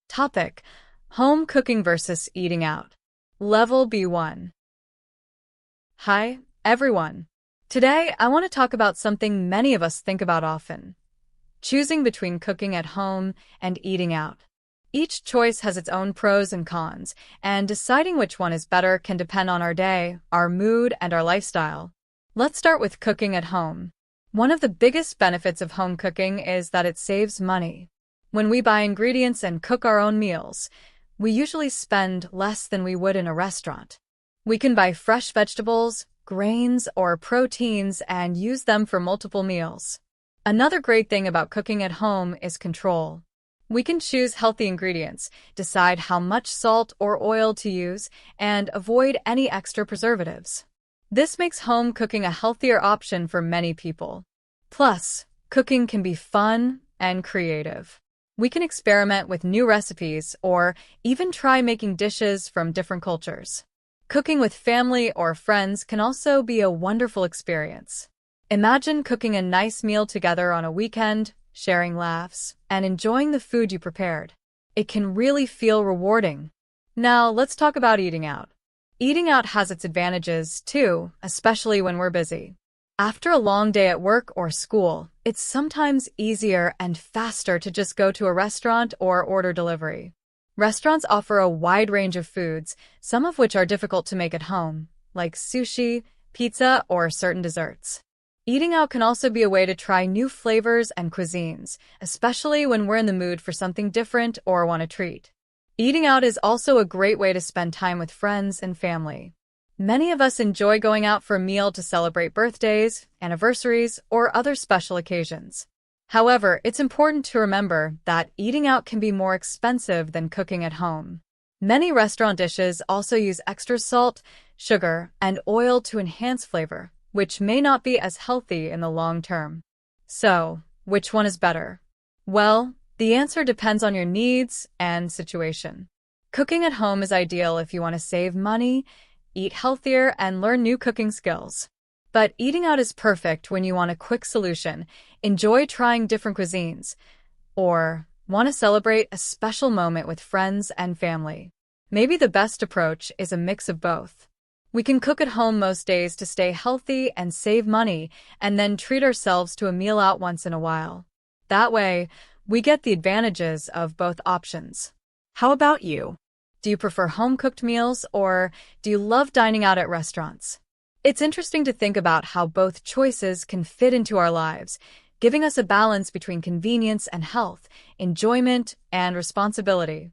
Topic: Home cooking versus eating out. Level B1. Hi, everyone. Today, I want to talk about something many of us think about often: choosing between cooking at home and eating out. Each choice has its own pros and cons, and deciding which one is better can depend on our day, our mood, and our lifestyle. Let's start with cooking at home. One of the biggest benefits of home cooking is that it saves money. When we buy ingredients and cook our own meals, we usually spend less than we would in a restaurant. We can buy fresh vegetables, grains, or proteins and use them for multiple meals. Another great thing about cooking at home is control. We can choose healthy ingredients, decide how much salt or oil to use, and avoid any extra preservatives. This makes home cooking a healthier option for many people. Plus, cooking can be fun and creative. We can experiment with new recipes or even try making dishes from different cultures. Cooking with family or friends can also be a wonderful experience. Imagine cooking a nice meal together on a weekend, sharing laughs, and enjoying the food you prepared. It can really feel rewarding. Now, let's talk about eating out. Eating out has its advantages, too, especially when we're busy. After a long day at work or school, it's sometimes easier and faster to just go to a restaurant or order delivery. Restaurants offer a wide range of foods, some of which are difficult to make at home, like sushi, pizza, or certain desserts. Eating out can also be a way to try new flavors and cuisines, especially when we're in the mood for something different or want a treat. Eating out is also a great way to spend time with friends and family. Many of us enjoy going out for a meal to celebrate birthdays, anniversaries, or other special occasions. However, it's important to remember that eating out can be more expensive than cooking at home. Many restaurant dishes also use extra salt, sugar, and oil to enhance flavor, which may not be as healthy in the long term. So, which one is better? Well, the answer depends on your needs and situation. Cooking at home is ideal if you want to save money, eat healthier, and learn new cooking skills. But eating out is perfect when you want a quick solution, enjoy trying different cuisines, or want to celebrate a special moment with friends and family. Maybe the best approach is a mix of both. We can cook at home most days to stay healthy and save money, and then treat ourselves to a meal out once in a while. That way, we get the advantages of both options. How about you? Do you prefer home-cooked meals, or do you love dining out at restaurants? It's interesting to think about how both choices can fit into our lives, giving us a balance between convenience and health, enjoyment and responsibility.